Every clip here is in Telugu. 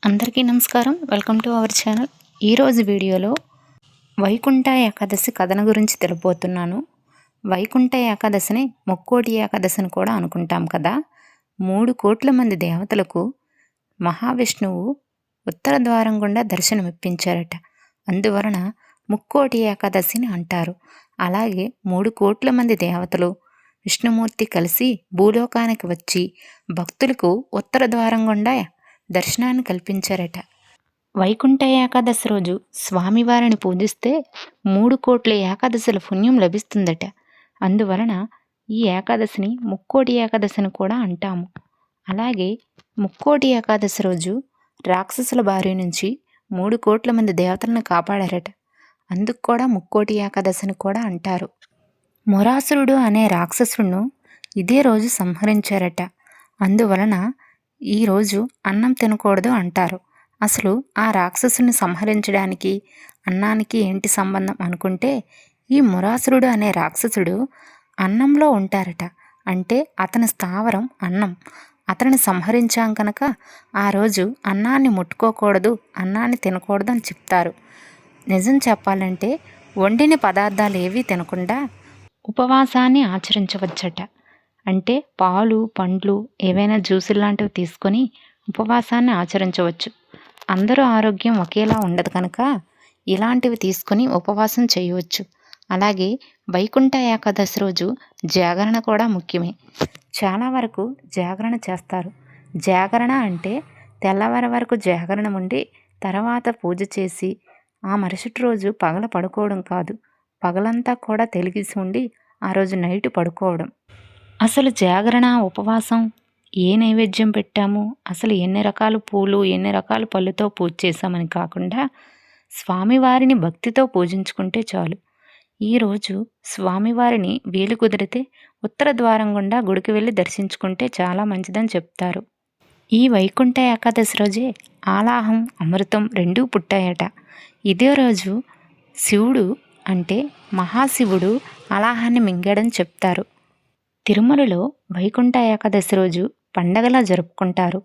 అందరికీ నమస్కారం. Welcome to our channel. ఈరోజు వీడియోలో వైకుంఠ ఏకాదశి కథను గురించి తెలుపుతున్నాను. వైకుంఠ ఏకాదశిని ముక్కోటి ఏకాదశిని కూడా అనుకుంటాం కదా. 3 కోట్ల మంది దేవతలకు మహావిష్ణువు ఉత్తర ద్వారం గుండా దర్శనమిప్పించారట. అందువలన ముక్కోటి ఏకాదశిని అంటారు. అలాగే 3 కోట్ల మంది దేవతలు విష్ణుమూర్తి కలిసి భూలోకానికి వచ్చి భక్తులకు ఉత్తర ద్వారం గుండా దర్శనాన్ని కల్పించారట. వైకుంఠ ఏకాదశి రోజు స్వామివారిని పూజిస్తే 3 కోట్ల ఏకాదశుల పుణ్యం లభిస్తుందట. అందువలన ఈ ఏకాదశిని ముక్కోటి ఏకాదశిని కూడా అంటాము. అలాగే ముక్కోటి ఏకాదశి రోజు రాక్షసుల బారి నుంచి 3 కోట్ల మంది దేవతలను కాపాడారట. అందుకు కూడా ముక్కోటి ఏకాదశిని కూడా అంటారు. మొరాసురుడు అనే రాక్షసులను ఇదే రోజు సంహరించారట. అందువలన ఈరోజు అన్నం తినకూడదు అంటారు. అసలు ఆ రాక్షసుని సంహరించడానికి అన్నానికి ఏంటి సంబంధం అనుకుంటే, ఈ మొరాసురుడు అనే రాక్షసుడు అన్నంలో ఉంటారట. అంటే అతని స్థావరం అన్నం. అతన్ని సంహరించాం కనుక ఆ రోజు అన్నాన్ని ముట్టుకోకూడదు, అన్నాన్ని తినకూడదు అని చెప్తారు. నిజం చెప్పాలంటే వండిన పదార్థాలు ఏవి తినకుండా ఉపవాసాన్ని ఆచరించవచ్చట. అంటే పాలు, పండ్లు, ఏవైనా జ్యూసులు లాంటివి తీసుకొని ఉపవాసాన్ని ఆచరించవచ్చు. అందరూ ఆరోగ్యం ఒకేలా ఉండదు కనుక ఇలాంటివి తీసుకొని ఉపవాసం చేయవచ్చు. అలాగే వైకుంఠ ఏకాదశి రోజు జాగరణ కూడా ముఖ్యమే. చాలా వరకు జాగరణ చేస్తారు. జాగరణ అంటే తెల్లవారి వరకు జాగరణ ఉండి తర్వాత పూజ చేసి ఆ మరుసటి రోజు పగల పడుకోవడం కాదు, పగలంతా కూడా తెలిగిసి ఉండి ఆ రోజు నైట్ పడుకోవడం. అసలు జాగరణ, ఉపవాసం ఏ నైవేద్యం పెట్టాము, అసలు ఎన్ని రకాల పూలు, ఎన్ని రకాల పళ్ళుతో పూజ చేశామని కాకుండా స్వామివారిని భక్తితో పూజించుకుంటే చాలు. ఈరోజు స్వామివారిని వీలు కుదిరితే ఉత్తర ద్వారం గుండా గుడికి వెళ్ళి దర్శించుకుంటే చాలా మంచిదని చెప్తారు. ఈ వైకుంఠ ఏకాదశి రోజే ఆలాహం, అమృతం రెండూ పుట్టాయట. ఇదే రోజు శివుడు అంటే మహాశివుడు ఆలాహాన్ని మింగాడని చెప్తారు. తిరుమలలో వైకుంఠ ఏకాదశి రోజు పండగలా జరుపుకుంటారు.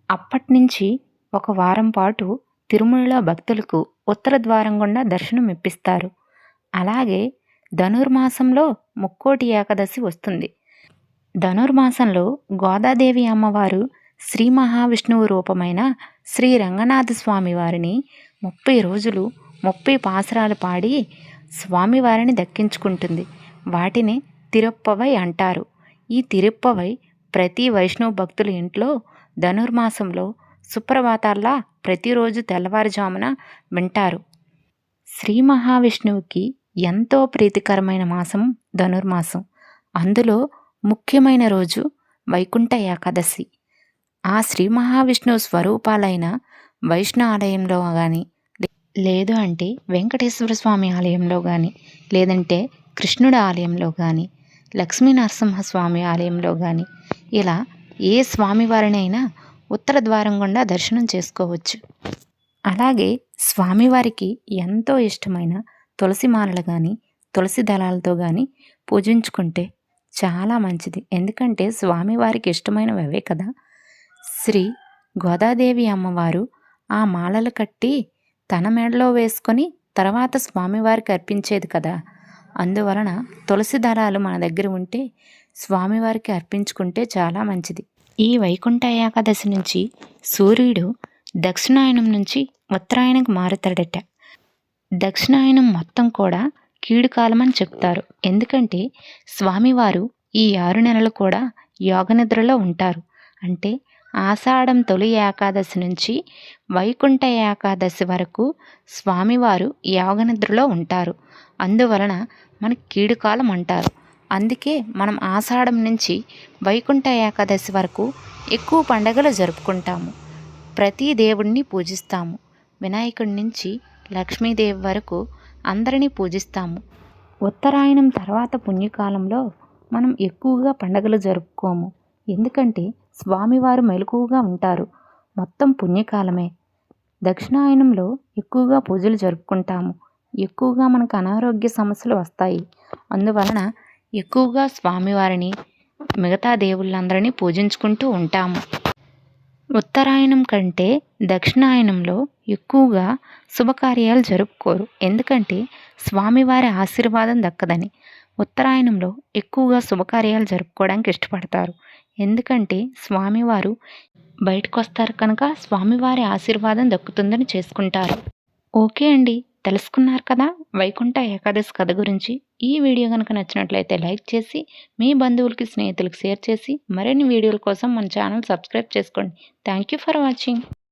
అప్పటినుంచి ఒక వారం పాటు తిరుమలలో భక్తులకు ఉత్తర ద్వారం గుండా దర్శనం ఇప్పిస్తారు. అలాగే ధనుర్మాసంలో ముక్కోటి ఏకాదశి వస్తుంది. ధనుర్మాసంలో గోదాదేవి అమ్మవారు శ్రీ మహావిష్ణువు రూపమైన శ్రీ రంగనాథ స్వామి వారిని 30 రోజులు 30 పాసురాలు పాడి స్వామివారిని దక్కించుకుంటుంది. వాటిని తిరుప్పవై అంటారు. ఈ తిరుప్పవై ప్రతి వైష్ణవ భక్తుల ఇంట్లో ధనుర్మాసంలో సుప్రభాతాల్లా ప్రతిరోజు తెల్లవారుజామున వింటారు. శ్రీ మహావిష్ణువుకి ఎంతో ప్రీతికరమైన మాసం ధనుర్మాసం. అందులో ముఖ్యమైన రోజు వైకుంఠ ఏకాదశి. ఆ శ్రీ మహావిష్ణువు స్వరూపాలైన వైష్ణవ ఆలయంలో కానీ, లేదు అంటే వెంకటేశ్వర స్వామి ఆలయంలో కానీ, లేదంటే కృష్ణుడి ఆలయంలో కానీ, లక్ష్మీ నరసింహస్వామి ఆలయంలో కానీ, ఇలా ఏ స్వామివారినైనా ఉత్తర ద్వారం గుండా దర్శనం చేసుకోవచ్చు. అలాగే స్వామివారికి ఎంతో ఇష్టమైన తులసి మాలలు కానీ, తులసి దళాలతో కానీ పూజించుకుంటే చాలా మంచిది. ఎందుకంటే స్వామివారికి ఇష్టమైనవి అవే కదా. శ్రీ గోదాదేవి అమ్మవారు ఆ మాలలు కట్టి తన మెడలో వేసుకొని తర్వాత స్వామివారికి అర్పించేది కదా. అందువలన తులసి దళాలు మన దగ్గర ఉంటే స్వామివారికి అర్పించుకుంటే చాలా మంచిది. ఈ వైకుంఠ ఏకాదశి నుంచి సూర్యుడు దక్షిణాయనం నుంచి ఉత్తరాయణకు మారుతాడట. దక్షిణాయనం మొత్తం కూడా కీడుకాలం అని చెప్తారు. ఎందుకంటే స్వామివారు ఈ 6 నెలలు కూడా యోగనిద్రలో ఉంటారు. అంటే ఆషాఢం తొలి ఏకాదశి నుంచి వైకుంఠ ఏకాదశి వరకు స్వామివారు యోగనిద్రలో ఉంటారు. అందువలన మనకి కీడుకాలం అంటారు. అందుకే మనం ఆషాఢం నుంచి వైకుంఠ ఏకాదశి వరకు ఎక్కువ పండగలు జరుపుకుంటాము. ప్రతి దేవుడిని పూజిస్తాము. వినాయకుడి నుంచి లక్ష్మీదేవి వరకు అందరినీ పూజిస్తాము. ఉత్తరాయణం తర్వాత పుణ్యకాలంలో మనం ఎక్కువగా పండగలు జరుపుకోము. ఎందుకంటే స్వామివారు మెలకువగా ఉంటారు. మొత్తం పుణ్యకాలమే. దక్షిణాయనంలో ఎక్కువగా పూజలు జరుపుకుంటాము. ఎక్కువగా మనకు అనారోగ్య సమస్యలు వస్తాయి. అందువలన ఎక్కువగా స్వామివారిని, మిగతా దేవుళ్ళందరినీ పూజించుకుంటూ ఉంటాము. ఉత్తరాయణం కంటే దక్షిణాయనంలో ఎక్కువగా శుభకార్యాలు జరుపుకోరు. ఎందుకంటే స్వామివారి ఆశీర్వాదం దక్కదని. ఉత్తరాయణంలో ఎక్కువగా శుభకార్యాలు జరుపుకోవడానికి ఇష్టపడతారు. ఎందుకంటే స్వామివారు బయటకొస్తారు కనుక స్వామివారి ఆశీర్వాదం దక్కుతుందని చేసుకుంటారు. ఓకే అండి. తెలుసుకున్నారు కదా వైకుంఠ ఏకాదశి కథ గురించి. ఈ వీడియో కనుక నచ్చినట్లయితే లైక్ చేసి, మీ బంధువులకి, స్నేహితులకి షేర్ చేసి, మరిన్ని వీడియోల కోసం మన ఛానల్ సబ్స్క్రైబ్ చేసుకోండి. Thank you for watching.